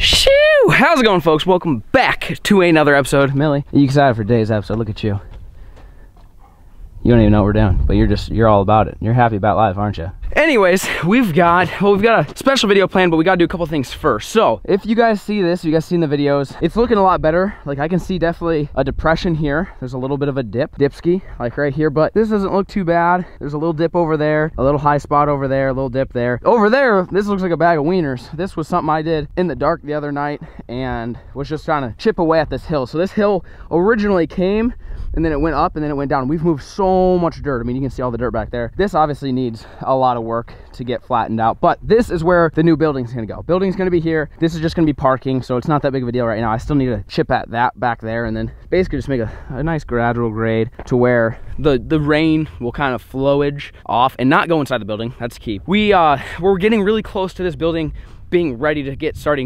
Shoo! How's it going, folks? Welcome back to another episode. Millie, are you excited for today's episode? Look at you. You don't even know what we're doing, but you're all about it. You're happy about life, aren't you? Anyways, we've got a special video planned, but we gotta do a couple things first. So if you guys see this, you guys seen the videos, it's looking a lot better. Like I can see definitely a depression here. There's a little bit of a dipski, like right here, but this doesn't look too bad. There's a little dip over there, a little high spot over there, a little dip there. Over there, this looks like a bag of wieners. This was something I did in the dark the other night and was just trying to chip away at this hill. So this hill originally came and then it went up and then it went down. We've moved so much dirt. I mean, you can see all the dirt back there. This obviously needs a lot of work to get flattened out, but this is where the new building's gonna go. Building's gonna be here. This is just gonna be parking, so it's not that big of a deal right now. I still need to chip at that back there and then basically just make a nice gradual grade to where the rain will kind of flowage off and not go inside the building. That's key. We're getting really close to this building being ready to start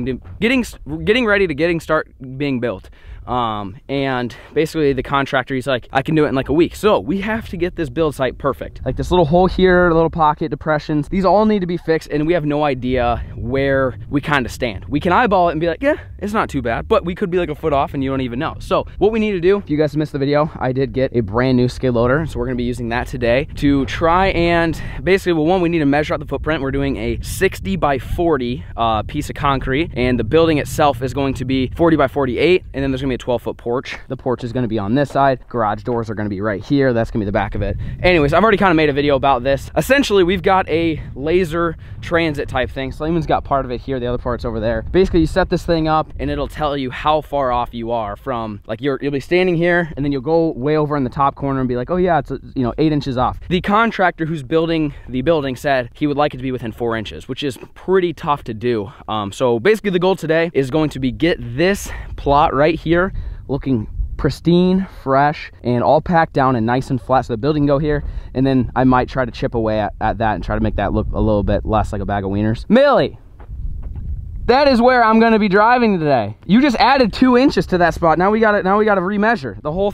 being built. And basically the contractor, he's like, I can do it in like a week. So we have to get this build site perfect. Like this little hole here, little pocket, depressions, these all need to be fixed, and we have no idea where we kind of stand. We can eyeball it and be like, yeah, it's not too bad, but we could be like a foot off and you don't even know. So what we need to do, if you guys missed the video, I did get a brand new skid loader. So we're gonna be using that today to try and basically, well, one, we need to measure out the footprint. We're doing a 60 by 40 piece of concrete, and the building itself is going to be 40 by 48, and then there's gonna be a 12-foot porch. The porch is going to be on this side. Garage doors are going to be right here. That's going to be the back of it. Anyways, I've already kind of made a video about this. Essentially, we've got a laser transit type thing. Slayman's got part of it here. The other part's over there. Basically, you set this thing up and it'll tell you how far off you are from, like, you'll be standing here and then you'll go way over in the top corner and be like, oh yeah, it's 8 inches off. The contractor who's building the building said he would like it to be within 4 inches, which is pretty tough to do. So basically the goal today is going to be get this plot right here looking pristine, fresh, and all packed down and nice and flat so the building can go here, and then I might try to chip away at that and try to make that look a little bit less like a bag of wieners. Millie, that is where I'm going to be driving today. You just added 2 inches to that spot. Now we got to remeasure the whole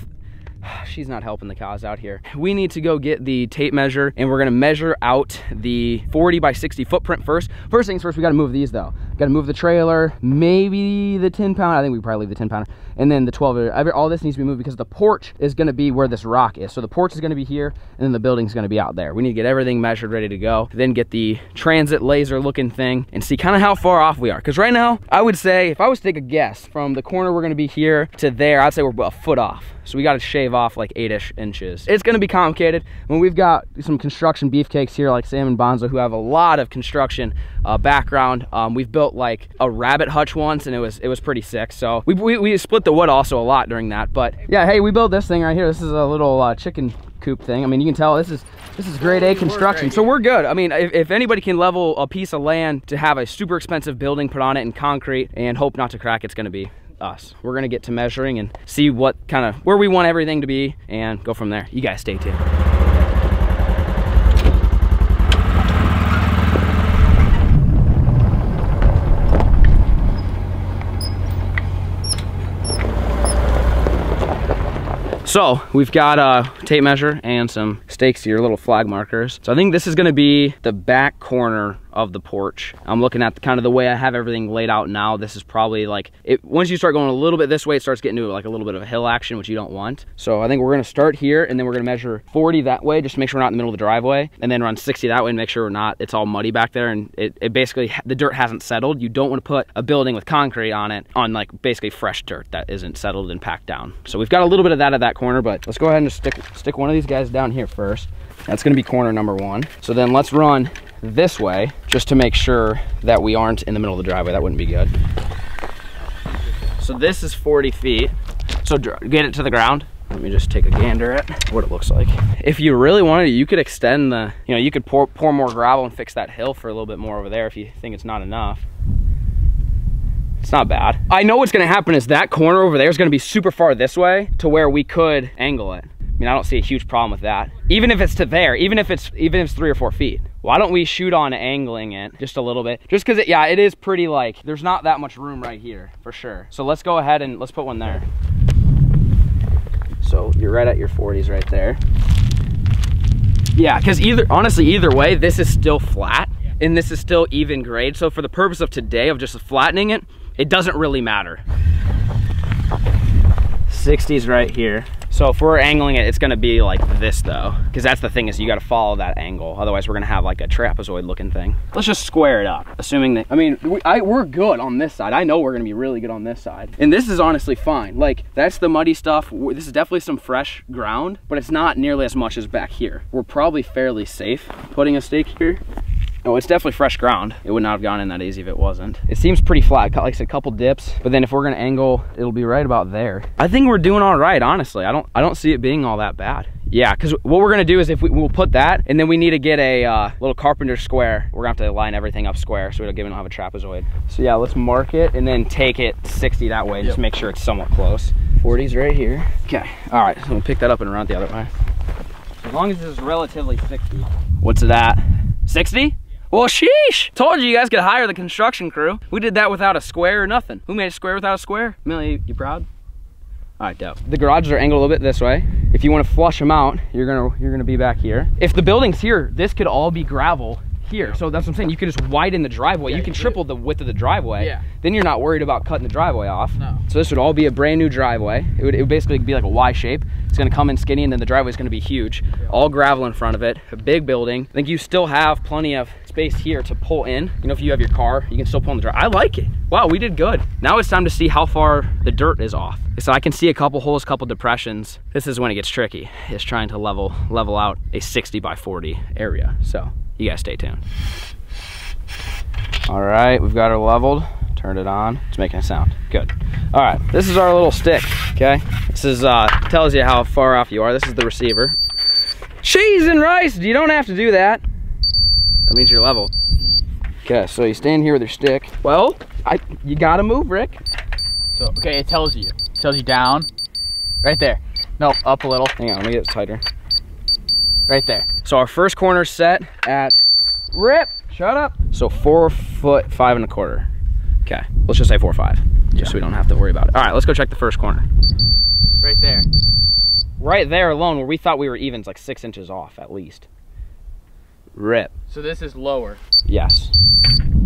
she's not helping the cause out here. We need to go get the tape measure and we're gonna measure out the 40 by 60 footprint first. First things first, we gotta move these though. Gotta move the trailer, maybe the 10-pounder. I think we probably leave the 10-pounder. And then the 12, all this needs to be moved because the porch is gonna be where this rock is. So the porch is gonna be here and then the building's gonna be out there. We need to get everything measured, ready to go. Then get the transit laser looking thing and see kind of how far off we are. Because right now, I would say, if I was to take a guess, from the corner we're gonna be here to there, I'd say we're a foot off. So we gotta shave off like 8-ish inches. It's gonna be complicated when we've got some construction beefcakes here like Sam and Bonzo who have a lot of construction background. We've built like a rabbit hutch once and it was pretty sick. So we split the wood also a lot during that. But yeah, hey, we built this thing right here. This is a little chicken coop thing. I mean, you can tell this is grade A construction. So we're good. I mean, if anybody can level a piece of land to have a super expensive building put on it in concrete and hope not to crack, it's gonna be us. We're gonna get to measuring and see what kind of where we want everything to be and go from there. You guys stay tuned. So we've got a tape measure and some stakes here, little flag markers. So I think this is gonna be the back corner of the porch. I'm looking at kind of the way I have everything laid out now. This is probably like, once you start going a little bit this way, it starts getting to like a little bit of a hill action, which you don't want. So I think we're gonna start here and then we're gonna measure 40 that way, just to make sure we're not in the middle of the driveway, and then run 60 that way and make sure it's all muddy back there and it basically, the dirt hasn't settled. You don't wanna put a building with concrete on it on like basically fresh dirt that isn't settled and packed down. So we've got a little bit of that at that corner, but let's go ahead and just stick one of these guys down here first. That's gonna be corner number 1. So then let's run this way just to make sure that we aren't in the middle of the driveway. That wouldn't be good. So this is 40 feet. So get it to the ground. Let me just take a gander at what it looks like. If you really wanted to, you could extend the, you could pour more gravel and fix that hill for a little bit more over there if you think it's not enough. It's not bad. I know what's gonna happen is that corner over there is gonna be super far this way to where we could angle it. I mean, I don't see a huge problem with that. Even if it's to there, even if it's 3 or 4 feet. Why don't we shoot on angling it just a little bit? Just because it is pretty, like, there's not that much room right here, for sure. So let's go ahead and let's put one there. So you're right at your 40s right there. Yeah, because honestly, either way, this is still flat and this is still even grade. So for the purpose of today of just flattening it, it doesn't really matter. 60's right here. So if we're angling it, it's gonna be like this though, because that's the thing, is you gotta follow that angle. Otherwise we're gonna have like a trapezoid looking thing. Let's just square it up, assuming that, I mean, we're good on this side. I know we're gonna be really good on this side. And this is honestly fine. Like, that's the muddy stuff. This is definitely some fresh ground, but it's not nearly as much as back here. We're probably fairly safe putting a stake here. Oh, it's definitely fresh ground. It would not have gone in that easy if it wasn't. It seems pretty flat, like I said, a couple dips, but then if we're gonna angle, it'll be right about there. I think we're doing all right, honestly. I don't see it being all that bad. Yeah, because what we're gonna do is we'll put that, and then we need to get a little carpenter square. We're gonna have to line everything up square so we don't have a trapezoid. So yeah, let's mark it and then take it 60 that way, just make sure it's somewhat close. 40's right here. Okay, all right, so we'll pick that up and run it the other way. As long as this is relatively 60. What's that, 60? Well, sheesh! Told you guys could hire the construction crew. We did that without a square or nothing. Who made a square without a square? Millie, you proud? All right, dope. The garages are angled a little bit this way. If you want to flush them out, you're gonna be back here. If the building's here, this could all be gravel here. So that's what I'm saying. You could just widen the driveway. Yeah, you can triple the width of the driveway. Yeah. Then you're not worried about cutting the driveway off. No. So this would all be a brand new driveway. It would basically be like a Y shape. It's gonna come in skinny, and then the driveway's gonna be huge. Yeah. All gravel in front of it, a big building. I think you still have plenty of space here to pull in. You know, if you have your car, you can still pull in the driveway. I like it. Wow, we did good. Now it's time to see how far the dirt is off. So I can see a couple holes, couple depressions. This is when it gets tricky. It's trying to level out a 60 by 40 area. So you guys stay tuned. All right, we've got her leveled. Turned it on. It's making a sound. Good. All right, this is our little stick, okay? This is tells you how far off you are. This is the receiver. Cheese and rice, you don't have to do that. That means you're level. Okay, so you stand here with your stick. Well, you gotta move, Rick. So, okay, it tells you down. Right there. No, up a little. Hang on, let me get it tighter. Right there. So our first corner's set at, Rip, shut up. So 4 foot 5 1/4. Okay, let's just say 4 5, just so we don't have to worry about it. All right, let's go check the first corner. Right there. Right there alone, where we thought we were even, is like 6 inches off at least. Rip. So this is lower. Yes.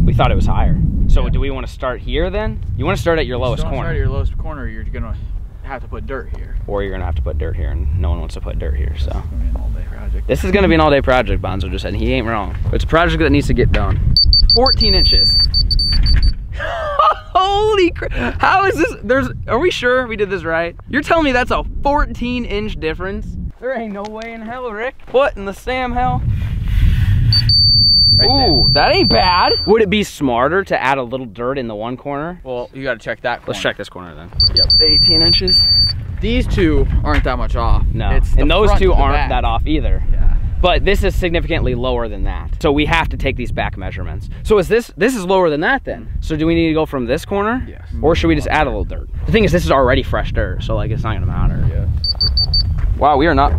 We thought it was higher. So do we want to start here then? You want to start at your lowest corner. Start at your lowest corner, you're gonna have to put dirt here. Or you're gonna have to put dirt here, and no one wants to put dirt here, so. This is gonna be an all-day project. This is gonna be an all-day project, Bonzo just said. He ain't wrong. It's a project that needs to get done. 14 inches. Holy crap. How is this? Are we sure we did this right? You're telling me that's a 14-inch difference? There ain't no way in hell, Rick. What in the Sam hell? Right Ooh, there. That ain't bad. Would it be smarter to add a little dirt in the one corner? Well, you gotta check that corner. Let's check this corner then. Yep. 18 inches. These two aren't that much off. No, and those two aren't that off either. Yeah. But this is significantly lower than that. So we have to take these back measurements. So is this is lower than that then? So do we need to go from this corner? Yes. Or should we just add a little dirt? The thing is, this is already fresh dirt, so like it's not gonna matter. Yeah. Wow, we are not,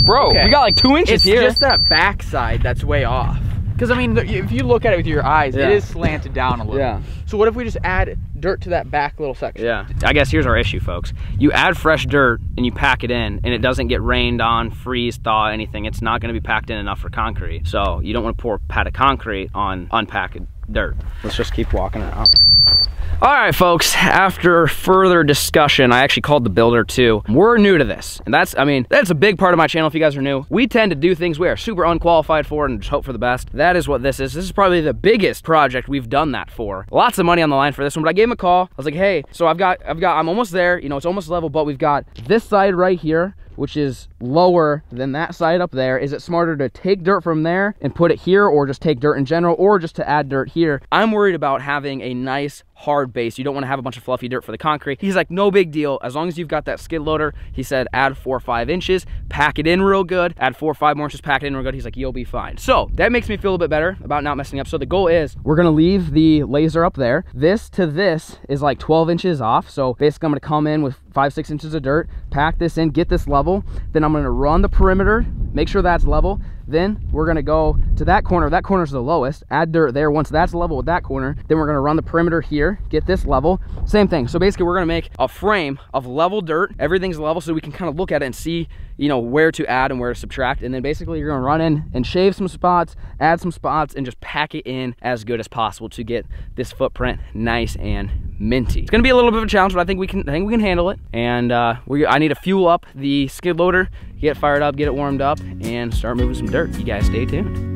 bro, we got like 2 inches here. It's just that back side that's way off. Because I mean, if you look at it with your eyes, it is slanted down a little. Yeah. So what if we just add dirt to that back little section? Yeah. I guess here's our issue, folks. You add fresh dirt and you pack it in, and it doesn't get rained on, freeze, thaw, anything. It's not going to be packed in enough for concrete. So you don't want to pour a pad of concrete on unpacked dirt. Let's just keep walking around. All right, folks, after further discussion, I actually called the builder too. We're new to this, and that's a big part of my channel if you guys are new. We tend to do things we are super unqualified for and just hope for the best. That is what this is. This is probably the biggest project we've done that for. Lots of money on the line for this one, but I gave him a call. I was like, hey, so I'm almost there, you know, it's almost level, but we've got this side right here, which is lower than that side up there. Is it smarter to take dirt from there and put it here, or just take dirt in general, or just to add dirt here? I'm worried about having a nice hard base. You don't want to have a bunch of fluffy dirt for the concrete. He's like, no big deal. As long as you've got that skid loader, he said, add 4 or 5 inches, pack it in real good, add 4 or 5 more inches, pack it in real good. He's like, you'll be fine. So that makes me feel a bit better about not messing up. So the goal is we're going to leave the laser up there. This to this is like 12 inches off. So basically I'm going to come in with 5-6 inches of dirt, pack this in, get this level. Then I'm going to run the perimeter, make sure that's level. Then we're gonna go to that corner. That corner's the lowest, add dirt there. Once that's level with that corner, then we're gonna run the perimeter here, get this level, same thing. So basically we're gonna make a frame of level dirt. Everything's level so we can kind of look at it and see, you know, where to add and where to subtract. And then basically you're gonna run in and shave some spots, add some spots, and just pack it in as good as possible to get this footprint nice and minty. It's gonna be a little bit of a challenge, but I think we can handle it. And I need to fuel up the skid loader, get it fired up, get it warmed up, and start moving some dirt. You guys stay tuned.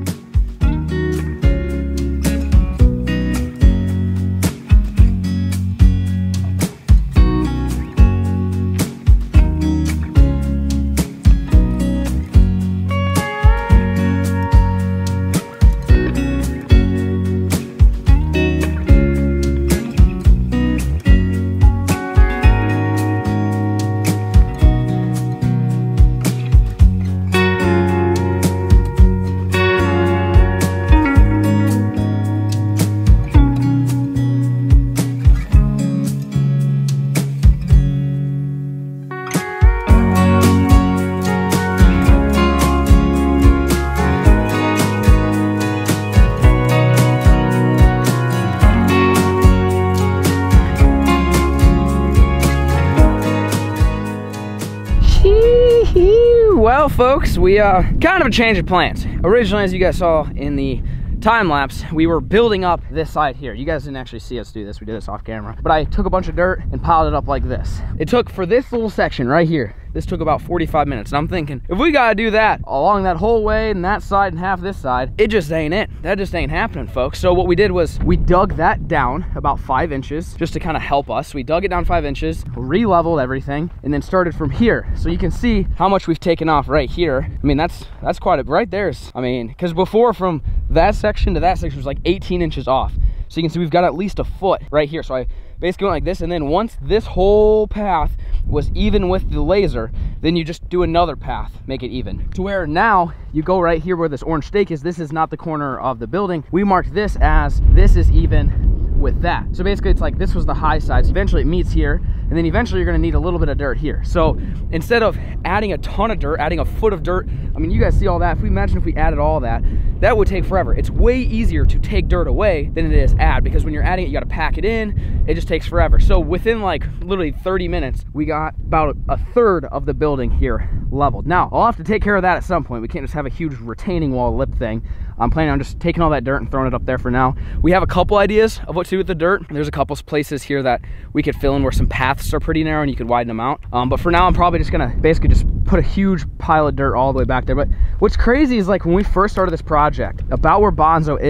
Well, folks, we kind of a change of plans. Originally, as you guys saw in the time lapse, we were building up this side here. You guys didn't actually see us do this. We did this off camera. But I took a bunch of dirt and piled it up like this. It took, for this little section right here, this took about 45 minutes. And I'm thinking, if we gotta do that along that whole way and that side and half this side, it just ain't it. That just ain't happening, folks. So what we did was we dug that down about 5 inches just to kind of help us. We dug it down 5 inches, re-leveled everything, and then started from here. So you can see how much we've taken off right here. I mean, that's quite a, right there's, I mean, because before from that section to that section was like 18 inches off. So you can see we've got at least a foot right here. So I basically went like this, and then once this whole path was even with the laser, then you just do another path, make it even. To where now you go right here where this orange stake is. This is not the corner of the building. We marked this as this is even with that. So basically it's like this was the high side. So eventually it meets here, and then eventually you're gonna need a little bit of dirt here. So instead of adding a ton of dirt, adding a foot of dirt, I mean, you guys see all that. If we imagine if we added all that, that would take forever. It's way easier to take dirt away than it is add, because when you're adding it, you gotta pack it in. It just takes forever. So within like literally 30 minutes, we got about a third of the building here leveled. Now, I'll have to take care of that at some point. We can't just have a huge retaining wall lip thing. I'm planning on just taking all that dirt and throwing it up there for now. We have a couple ideas of what to do with the dirt. There's a couple places here that we could fill in where some paths are pretty narrow and you could widen them out. But for now, I'm probably just gonna basically just put a huge pile of dirt all the way back there. But what's crazy is like when we first started this project, about where Bonzo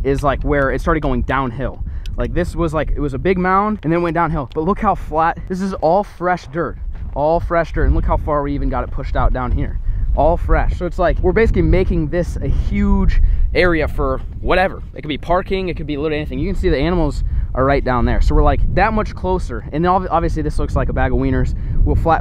is like where it started going downhill. Like this was like, it was a big mound and then went downhill. But look how flat, this is all fresh dirt, and look how far we even got it pushed out down here. All fresh. So it's like we're basically making this a huge area for whatever. It could be parking, it could be literally anything. You can see the animals are right down there. So we're like that much closer. And then obviously this looks like a bag of wieners.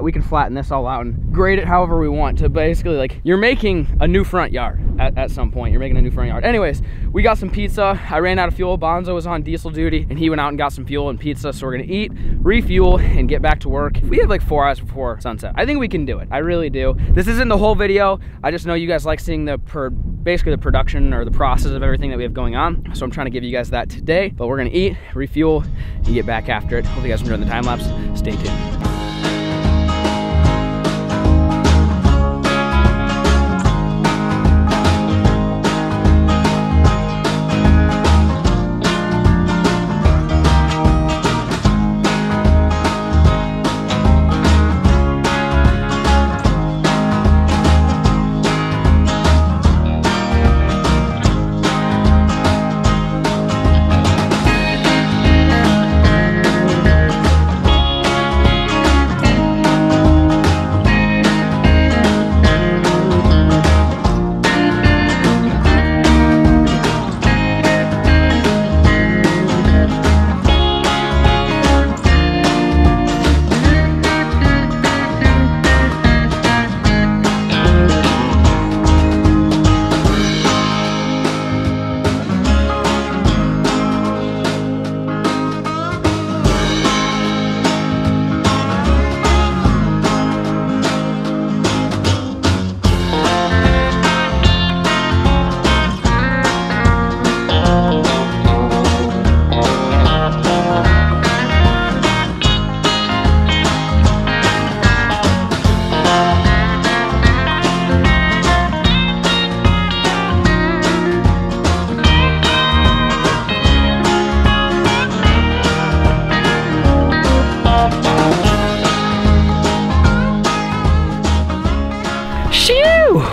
We can flatten this all out and grade it however we want to basically, like, you're making a new front yard at some point. You're making a new front yard. Anyways, we got some pizza. I ran out of fuel. Bonzo was on diesel duty and he went out and got some fuel and pizza. So we're gonna eat, refuel, and get back to work. We have like 4 hours before sunset. I think we can do it. I really do. This isn't the whole video. I just know you guys like seeing basically the production or the process of everything that we have going on. So I'm trying to give you guys that today, but we're gonna eat, refuel, and get back after it. Hope you guys enjoyed the time lapse. Stay tuned.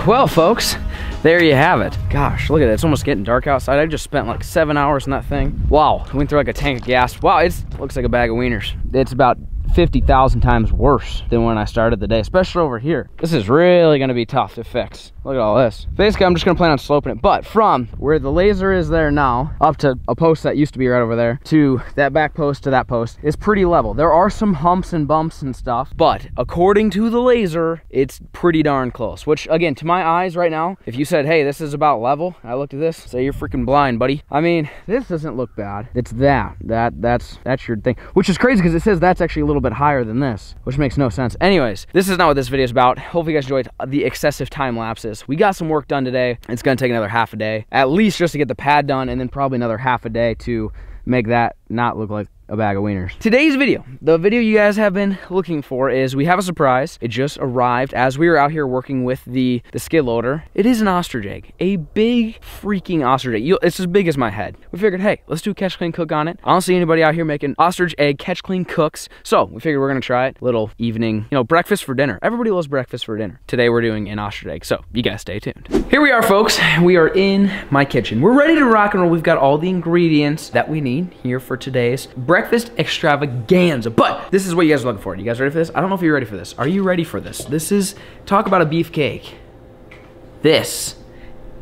Well, folks, there you have it. Gosh, look at it. It's almost getting dark outside. I just spent like 7 hours in that thing. Wow, went through like a tank of gas. Wow, it looks like a bag of wieners. It's about 50,000 times worse than when I started the day, especially over here. This is really gonna be tough to fix. Look at all this. Basically, I'm just gonna plan on sloping it, but from where the laser is there now, up to a post that used to be right over there, to that back post to that post, is pretty level. There are some humps and bumps and stuff, but according to the laser, it's pretty darn close, which again, to my eyes right now, if you said, hey, this is about level, I looked at this, say you're freaking blind, buddy. I mean, this doesn't look bad. It's that's your thing, which is crazy because it says that's actually a little bit higher than this, which makes no sense. Anyways, this is not what this video is about. Hopefully you guys enjoyed the excessive time lapses. We got some work done today. It's gonna take another half a day, at least just to get the pad done, and then probably another half a day to make that not look like a bag of wieners. Today's video, the video you guys have been looking for, is we have a surprise. It just arrived as we were out here working with the skid loader. It is an ostrich egg, a big freaking ostrich egg. It's as big as my head. We figured, hey, let's do a catch, clean, cook on it. I don't see anybody out here making ostrich egg catch, clean cooks, so we figured we're gonna try it. Little evening, you know, breakfast for dinner. Everybody loves breakfast for dinner. Today we're doing an ostrich egg, so you guys stay tuned. Here we are, folks. We are in my kitchen. We're ready to rock and roll. We've got all the ingredients that we need here for today's breakfast extravaganza, but this is what you guys are looking for. You guys ready for this? I don't know if you're ready for this. Are you ready for this? This is, talk about a beefcake. This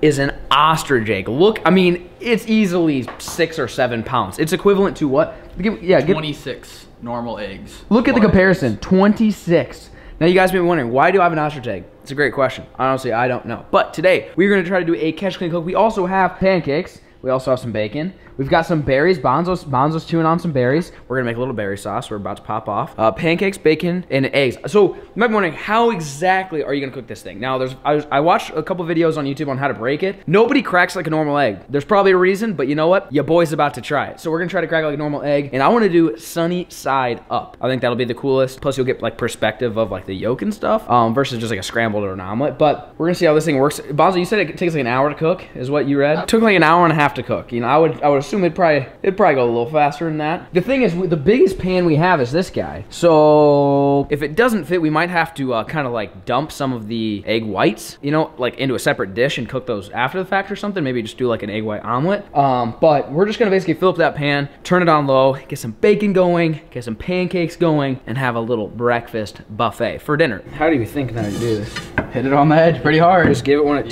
is an ostrich egg. Look, I mean, it's easily 6 or 7 pounds. It's equivalent to what? 26 normal eggs. Look at the comparison, eggs. 26. Now you guys may be wondering, why do I have an ostrich egg? It's a great question. Honestly, I don't know. But today, we're gonna try to do a catch, clean, cook. We also have pancakes. We also have some bacon. We've got some berries. Bonzo's chewing on some berries. We're gonna make a little berry sauce. We're about to pop off. Pancakes, bacon, and eggs. So you might be wondering, how exactly are you gonna cook this thing? Now, I watched a couple videos on YouTube on how to break it. Nobody cracks like a normal egg. There's probably a reason, but you know what? Your boy's about to try it. So we're gonna try to crack it like a normal egg, and I wanna do sunny side up. I think that'll be the coolest. Plus, you'll get like perspective of like the yolk and stuff, versus just like a scrambled or an omelet. But we're gonna see how this thing works. Bonzo, you said it takes like an hour to cook, is what you read? It took like an hour and a half to cook. You know, I would assume it'd probably go a little faster than that. The thing is, the biggest pan we have is this guy. So if it doesn't fit, we might have to kind of like dump some of the egg whites, you know, like into a separate dish and cook those after the fact or something. Maybe just do like an egg white omelet. But we're just gonna basically fill up that pan, turn it on low, get some bacon going, get some pancakes going, and have a little breakfast buffet for dinner. How do you think that I do this? Hit it on the edge pretty hard. Just give it one.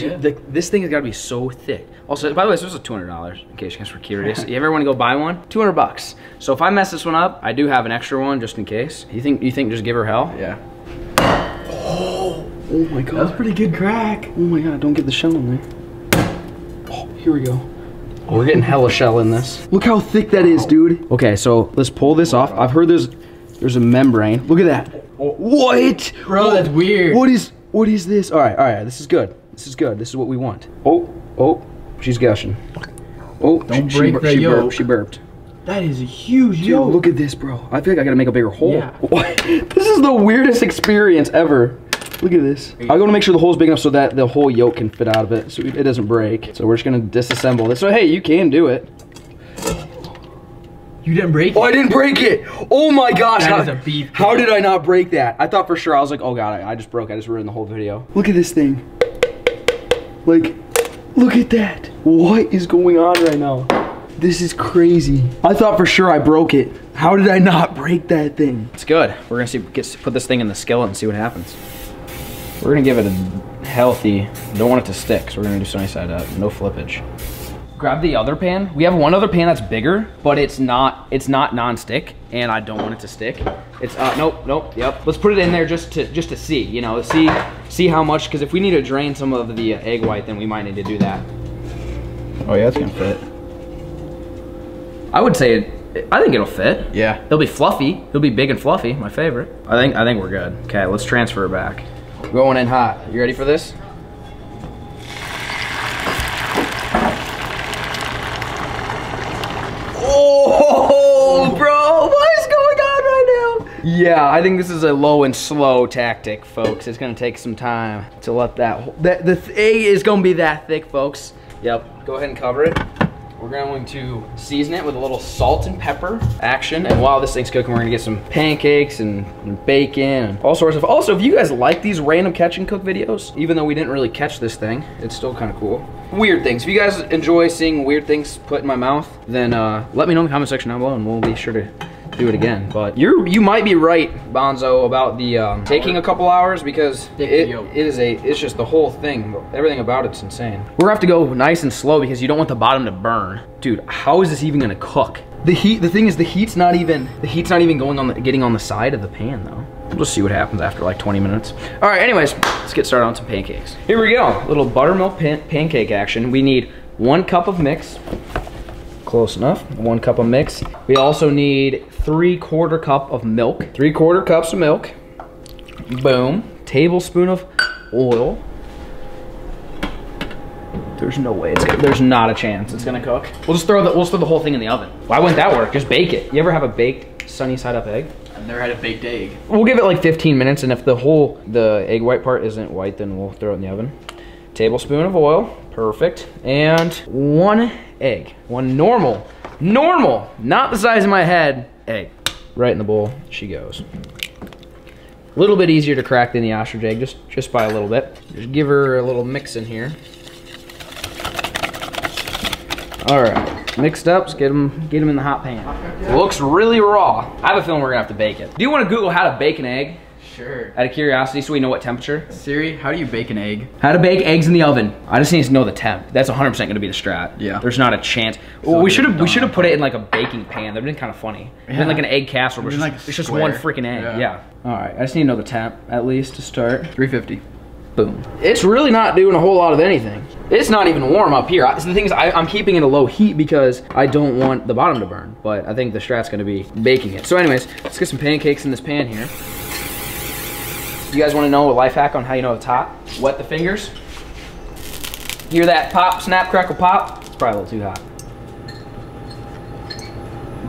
This thing has got to be so thick. Also, by the way, this was $200 in case you guys were curious. You ever want to go buy one? 200 bucks. So if I mess this one up, I do have an extra one just in case. You think just give her hell? Yeah. Oh my god. That was a pretty good crack. Oh my god, don't get the shell in there. Oh, here we go. Oh, we're getting hella shell in this. Look how thick that is, dude. Okay, so let's pull this off. I've heard there's a membrane. Look at that. What? Bro, that's weird. What is this? All right, this is good. This is good. This is what we want. Oh, she's gushing. Oh, don't break the yolk. She burped. That is a huge yolk. Dude, look at this, bro. I feel like I gotta make a bigger hole. Yeah. This is the weirdest experience ever. Look at this. I want to make sure the hole's big enough so that the whole yolk can fit out of it, so it doesn't break. So we're just gonna disassemble this. So hey, you can do it. You didn't break it? Oh, I didn't break it. Oh my gosh. That is a beef. How did I not break that? I thought for sure. I was like, oh god, I just broke. I just ruined the whole video. Look at this thing. Like, look at that. What is going on right now? This is crazy. I thought for sure I broke it. How did I not break that thing? It's good. We're gonna put this thing in the skillet and see what happens. We're gonna give it a healthy, don't want it to stick, so we're gonna do sunny side up, no flippage. Grab the other pan. We have one other pan that's bigger, but it's not non-stick, and I don't want it to stick. It's nope, yep. Let's put it in there just to see, you know, see how much, because if we need to drain some of the egg white, then we might need to do that. Oh yeah, it's gonna fit. I would say I think it'll fit. Yeah. It'll be fluffy. It'll be big and fluffy, my favorite. I think we're good. Okay, let's transfer it back. Going in hot. You ready for this? Oh, bro, what is going on right now? Yeah, I think this is a low and slow tactic, folks. It's gonna take some time to let the egg is gonna be that thick, folks. Yep, go ahead and cover it. we're going to season it with a little salt and pepper action. And while this thing's cooking, we're gonna get some pancakes and bacon and all sorts of. Also, if you guys like these random catch and cook videos, even though we didn't really catch this thing, it's still kind of cool. Weird things. If you guys enjoy seeing weird things put in my mouth, then let me know in the comment section down below and we'll be sure to do it again. But you might be right, Bonzo, about the taking a couple hours, because it's just the whole thing, everything about it's insane. We're gonna have to go nice and slow because you don't want the bottom to burn. Dude, how is this even gonna cook? The thing is the heat's not even going on getting on the side of the pan though. We'll just see what happens after like 20 minutes. All right, anyways, let's get started on some pancakes. Here we go, little buttermilk pancake action. We need 1 cup of mix. Close enough, 1 cup of mix. We also need 3/4 cup of milk. 3/4 cups of milk. Boom. Tablespoon of oil. There's no way there's not a chance it's gonna cook. We'll just throw the whole thing in the oven. Why wouldn't that work? Just bake it. You ever have a baked sunny side up egg? I've never had a baked egg. We'll give it like 15 minutes, and if the egg white part isn't white, then we'll throw it in the oven. Tablespoon of oil, perfect. And 1 egg, 1 normal, not the size of my head, egg. Right in the bowl she goes. A little bit easier to crack than the ostrich egg, just by a little bit. Just give her a little mix in here. All right, mixed up, let's get them in the hot pan. It looks really raw. I have a feeling we're gonna have to bake it. Do you wanna Google how to bake an egg? Sure. Out of curiosity, so we know what temperature? Siri, how do you bake an egg? How to bake eggs in the oven. I just need to know the temp. That's 100% gonna be the strat. Yeah. There's not a chance. Well, we should have put it in like a baking pan. That'd been kind of funny. Yeah. Been like an egg casserole, but it's just one freaking egg. Yeah. All right, I just need to know the temp at least to start. 350. Boom. It's really not doing a whole lot of anything. It's not even warm up here. The thing is, I'm keeping it a low heat because I don't want the bottom to burn, but I think the strat's gonna be baking it. So anyways, let's get some pancakes in this pan here. You guys wanna know a life hack on how you know it's hot? Wet the fingers. Hear that pop, snap, crackle, pop? It's probably a little too hot.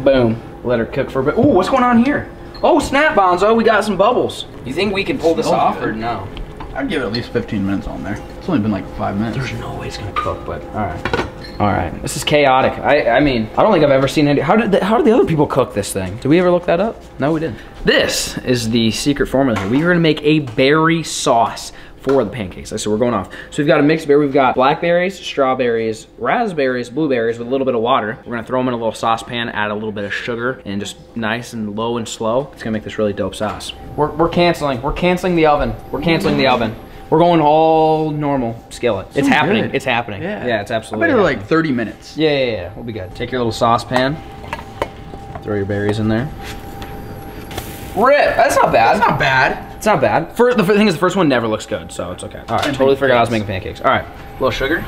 Boom. Let her cook for a bit. Ooh, what's going on here? Oh, snap, Bonzo, we got some bubbles. You think we can pull this off or no? I'd give it at least 15 minutes on there. It's only been like 5 minutes. There's no way it's gonna cook, but all right. All right, this is chaotic. I mean, I don't think I've ever seen any. How did the other people cook this thing? Did we ever look that up? No, we didn't. This is the secret formula here. We are gonna make a berry sauce for the pancakes. So we're going off. So we've got a mixed berry. We've got blackberries, strawberries, raspberries, blueberries with a little bit of water. We're gonna throw them in a little saucepan, add a little bit of sugar, and just nice and low and slow. It's gonna make this really dope sauce. We're canceling the oven. We're canceling the oven. We're going all normal skillet. It's happening. It's happening. Yeah, it's absolutely. I bet it like 30 minutes. Yeah. We'll be good. Take your little saucepan. Throw your berries in there. Rip. That's not bad. That's not bad. It's not bad. The thing is, the first one never looks good, so it's okay. All right, totally forgot I was making pancakes. All right, a little sugar.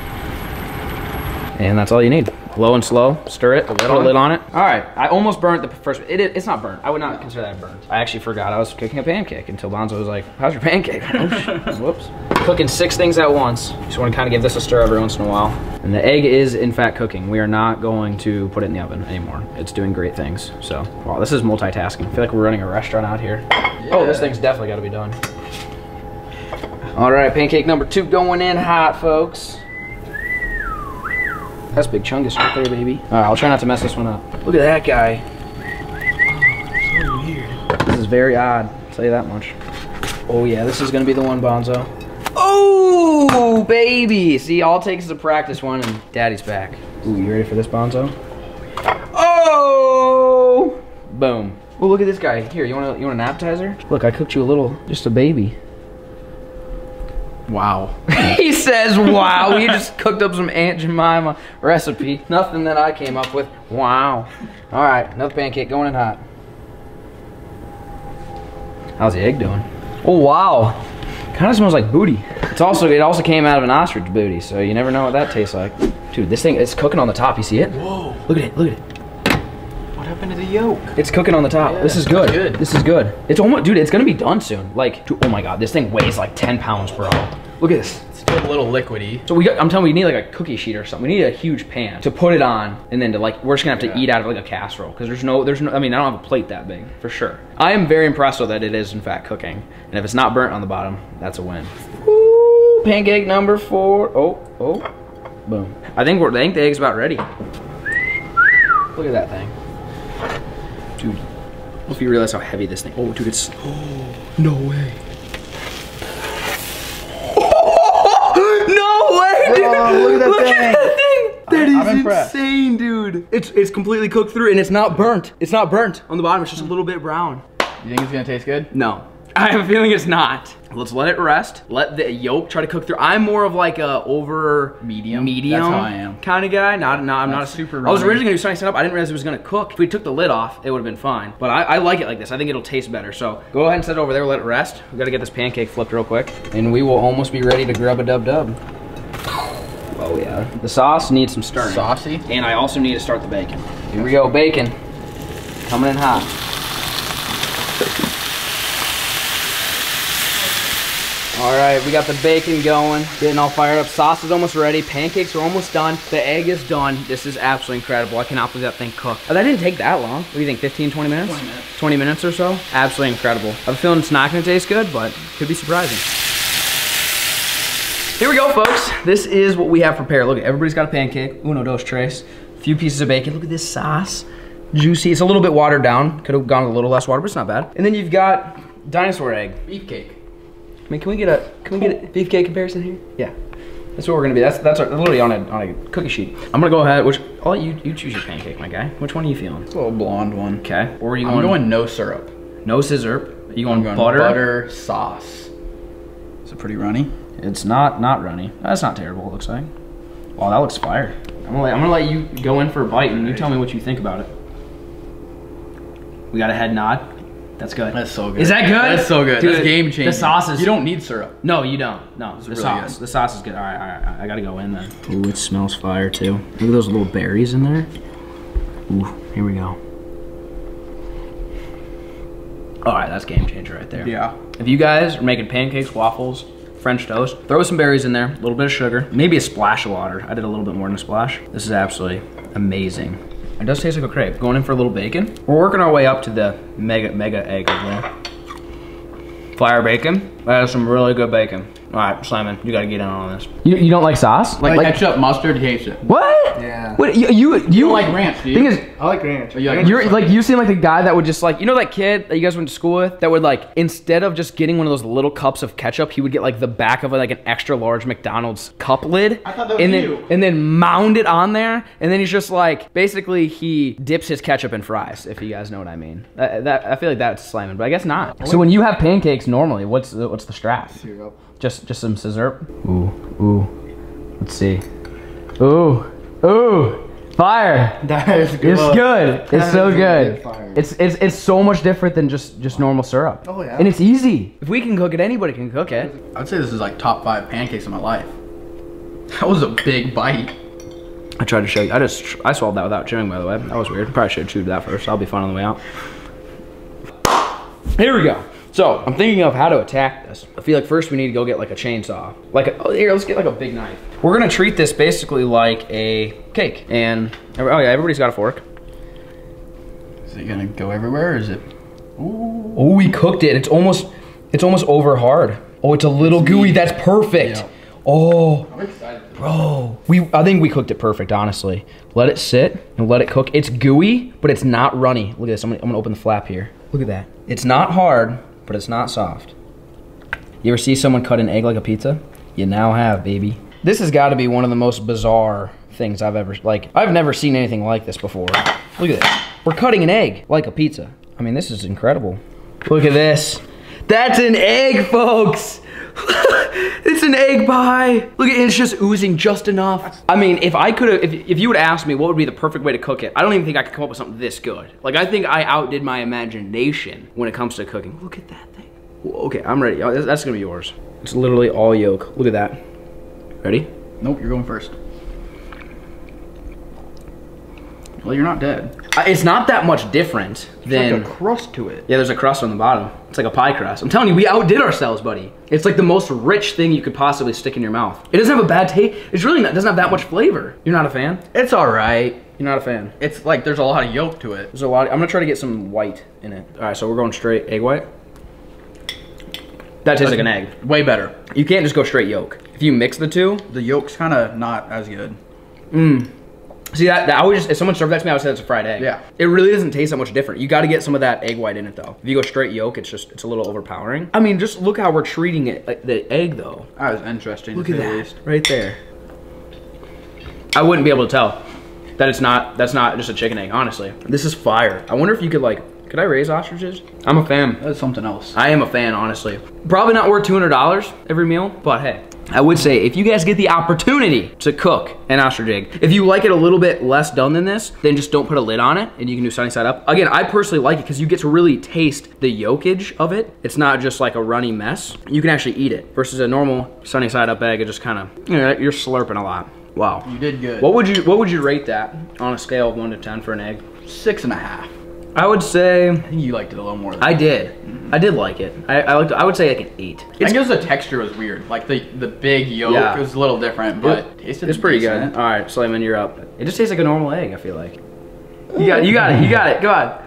And that's all you need. Low and slow, stir it, put a lid on it. All right, I almost burnt the first, it's not burnt. I would not consider that burnt. I actually forgot I was cooking a pancake until Bonzo was like, how's your pancake? Oh, whoops. Cooking 6 things at once. Just wanna kinda give this a stir every once in a while. And the egg is in fact cooking. We are not going to put it in the oven anymore. It's doing great things, so. Wow, this is multitasking. I feel like we're running a restaurant out here. Yeah. Oh, this thing's definitely gotta be done. All right, pancake number 2 going in hot, folks. That's big chungus right there, baby. All right, I'll try not to mess this one up. Look at that guy. Oh, so weird. This is very odd, I'll tell you that much. Oh yeah, this is gonna be the one, Bonzo. Oh, baby. See, all it takes is a practice one and daddy's back. Ooh, you ready for this, Bonzo? Oh! Boom. Oh, look at this guy. Here, you want an appetizer? Look, I cooked you a little, just a baby. Wow. He says, wow, you just cooked up some Aunt Jemima recipe. Nothing that I came up with. Wow. All right, another pancake going in hot. How's the egg doing? Oh, wow. Kind of smells like booty. It also came out of an ostrich booty, so you never know what that tastes like. Dude, this thing, it's cooking on the top. You see it? Whoa. Look at it, look at it. What happened to the yolk? It's cooking on the top. Yeah, this is good. Good. This is good. It's almost, dude, it's gonna be done soon. Like, dude, oh my God, this thing weighs like 10 pounds, bro. Look at this. It's still a little liquidy. So I'm telling you, we need like a cookie sheet or something. We need a huge pan to put it on, and then to like, we're just gonna have to eat out of like a casserole. Cause there's no, I mean, I don't have a plate that big, for sure. I am very impressed though that it is in fact cooking. And if it's not burnt on the bottom, that's a win. Woo, pancake number 4. Oh, boom. I think the egg's about ready. Look at that thing. Dude, I don't know if you realize how heavy this thing, oh dude, it's, oh, no way. No way, dude. Bro, look at that thing. That is impressed. Insane, dude. It's completely cooked through and it's not burnt. It's not burnt on the bottom, it's just a little bit brown. You think it's gonna taste good? No. I have a feeling it's not. Let's let it rest. Let the yolk try to cook through. I'm more of like a over medium. That's how I am. Kind of guy. I'm not a super I was runny. originally gonna do something set up. I didn't realize it was gonna cook. If we took the lid off, it would have been fine. But I like it like this. I think it'll taste better. So go ahead and set it over there. Let it rest. We gotta get this pancake flipped real quick, and we will almost be ready to grub a dub dub. Oh yeah. The sauce needs some stirring. Saucy. And I also need to start the bacon. Here we go, bacon. Coming in hot. All right, we got the bacon going, getting all fired up. Sauce is almost ready. Pancakes are almost done. The egg is done. This is absolutely incredible. I cannot believe that thing cooked. Oh, that didn't take that long. What do you think, 15, 20 minutes? 20 minutes. 20 minutes or so. Absolutely incredible. I have a feeling it's not gonna taste good, but could be surprising. Here we go, folks. This is what we have prepared. Look, everybody's got a pancake. Uno, dos, tres. A few pieces of bacon. Look at this sauce. Juicy. It's a little bit watered down. Could have gone a little less water, but it's not bad. And then you've got dinosaur egg. Beefcake. I mean, can we get a beefcake comparison here? Yeah, that's what we're gonna be. That's literally on a cookie sheet. I'm gonna go ahead. I'll let you choose your pancake, my guy. Which one are you feeling? It's a little blonde one. Okay. Or are you I'm going no syrup. No scissor. Are you going butter? Butter sauce. Is it pretty runny? It's not runny. That's not terrible. It looks like. Wow, that looks fire. I'm gonna let you go in for a bite and you tell me what you think about it. We got a head nod. That's good. That's so good. Is that good? That's so good. Dude, that's game changing. The sauce is. You don't need syrup. No, you don't. No, it's the really sauce. good. The sauce is good. All right. I gotta go in then. Ooh, it smells fire too. Look at those little berries in there. Ooh, here we go. All right, that's game changer right there. Yeah. If you guys are making pancakes, waffles, French toast, throw some berries in there, a little bit of sugar, maybe a splash of water. I did a little bit more than a splash. This is absolutely amazing. It does taste like a crepe. Going in for a little bacon. We're working our way up to the mega egg over there. FLAIR bacon. That is some really good bacon. All right, Simon, you gotta get in on this. You don't like sauce? Like ketchup, mustard, hates it. What? Yeah. What, you don't like ranch, do you? Thing is, I like ranch. You seem like the guy that would just like, you know that kid that you guys went to school with that would like, instead of just getting one of those little cups of ketchup, he would get like the back of like an extra large McDonald's cup lid. I thought that was you. And then mound it on there, and then he's just like, basically he dips his ketchup in fries, if you guys know what I mean. I feel like that's slamming, but I guess not. So when you have pancakes normally, what's the strap? Syrup. Just some scissor. Ooh. Let's see. Ooh. Fire. That is good. It's good. It's so good. Fire. It's so much different than just normal syrup. Oh yeah. And it's easy. If we can cook it, anybody can cook it. I'd say this is like top 5 pancakes of my life. That was a big bite. I tried to show you. I swallowed that without chewing, by the way. That was weird. Probably should have chewed that first. That'll be fun on the way out. Here we go. So I'm thinking of how to attack this. I feel like first we need to go get like a chainsaw. Here, let's get like a big knife. We're gonna treat this basically like a cake. And, oh yeah, everybody's got a fork. Is it gonna go everywhere, or is it? Ooh. Oh, we cooked it. It's almost over hard. Oh, it's a little gooey. That's perfect. Yeah. Oh, I'm excited. bro. I think we cooked it perfect, honestly. Let it sit and let it cook. It's gooey, but it's not runny. Look at this. I'm gonna open the flap here. Look at that. It's not hard, but it's not soft. You ever see someone cut an egg like a pizza? You now have, baby. This has got to be one of the most bizarre things I've never seen anything like this before. Look at this. We're cutting an egg like a pizza. I mean, this is incredible. Look at this. That's an egg, folks. It's an egg pie. Look at it, it's just oozing just enough. I mean, if you would ask me what would be the perfect way to cook it, I don't even think I could come up with something this good. Like, I think I outdid my imagination when it comes to cooking. Look at that thing. Okay, I'm ready. That's gonna be yours. It's literally all yolk. Look at that. Ready? Nope, you're going first. Well, you're not dead. It's not that much different than... There's like a crust to it. Yeah, there's a crust on the bottom. It's like a pie crust. I'm telling you, we outdid ourselves, buddy. It's like the most rich thing you could possibly stick in your mouth. It doesn't have a bad taste. It's really not, doesn't have that much flavor. You're not a fan? It's all right. You're not a fan? It's like there's a lot of yolk to it. There's a lot. I'm gonna try to get some white in it. All right, so we're going straight egg white. That tastes like an egg. Way better. You can't just go straight yolk. If you mix the two, the yolk's kind of not as good. See that I would just, if someone served that to me, I would say that's a fried egg. Yeah. It really doesn't taste that much different. You got to get some of that egg white in it though. If you go straight yolk, it's a little overpowering. I mean, just look how we're treating it, like the egg though. That was interesting. Look at that, right there. I wouldn't be able to tell that that's not just a chicken egg, honestly. This is fire. I wonder if you could I raise ostriches? I'm a fan. That's something else. I am a fan, honestly. Probably not worth $200 every meal, but hey. I would say if you guys get the opportunity to cook an ostrich egg, if you like it a little bit less done than this, then just don't put a lid on it and you can do sunny side up. Again, I personally like it because you get to really taste the yolkage of it. It's not just like a runny mess. You can actually eat it versus a normal sunny side up egg. It just kind of, you're slurping a lot. Wow. You did good. What would you rate that on a scale of 1 to 10 for an egg? 6.5. I would say. I think you liked it a little more than I did. I did like it. I would say like an 8. I guess the texture was weird. Like the big yolk was a little different, but it's pretty good. All right, Slayman, you're up. It just tastes like a normal egg, I feel like. You got it. Go on.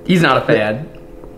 He's not a fan.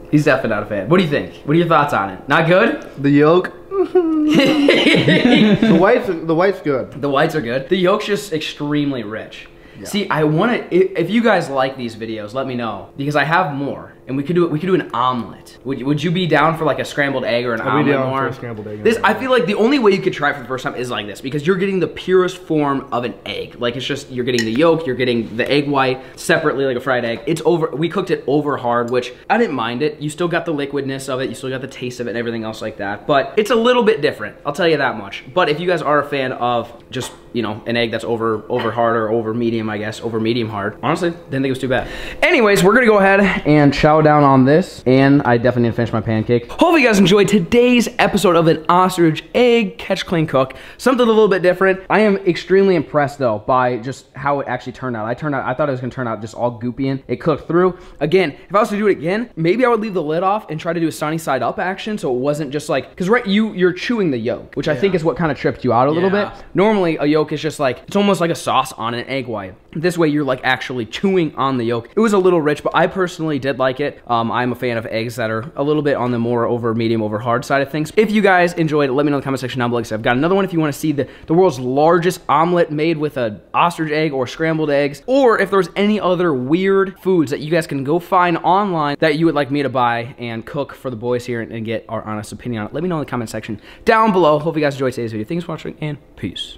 He's definitely not a fan. What do you think? What are your thoughts on it? Not good? The yolk. the white's good. The whites are good. The yolk's just extremely rich. Yeah. See, I want to. If you guys like these videos, let me know because I have more, and we could do an omelet. Would you be down for like a scrambled egg or an omelet? I'd be down for a scrambled egg. I feel like the only way you could try it for the first time is like this because you're getting the purest form of an egg. Like it's just you're getting the yolk, you're getting the egg white separately like a fried egg. It's over. We cooked it over hard, which I didn't mind it. You still got the liquidness of it, you still got the taste of it, and everything else like that. But it's a little bit different. I'll tell you that much. But if you guys are a fan of just an egg that's over hard or over medium, I guess over medium hard. Honestly, didn't think it was too bad. Anyways, we're gonna go ahead and chow down on this, and I definitely need to finish my pancake. Hopefully you guys enjoyed today's episode of an ostrich egg catch, clean, cook. Something a little bit different. I am extremely impressed though by just how it actually turned out. I thought it was gonna turn out just all goopy and it cooked through. Again, if I was to do it again, maybe I would leave the lid off and try to do a sunny side up action so it wasn't just like, because right, you're chewing the yolk, which I think is what kind of tripped you out a little bit. Normally a yolk is just like, it's almost like a sauce on an egg white. This way you're like actually chewing on the yolk. It was a little rich, but I personally did like it. I'm a fan of eggs that are a little bit on the more over medium, over hard side of things. If you guys enjoyed it, let me know in the comment section down below. I've got another one if you want to see the world's largest omelet made with an ostrich egg or scrambled eggs, or if there's any other weird foods that you guys can go find online that you would like me to buy and cook for the boys here and get our honest opinion on it. Let me know in the comment section down below. Hope you guys enjoyed today's video. Thanks for watching and peace.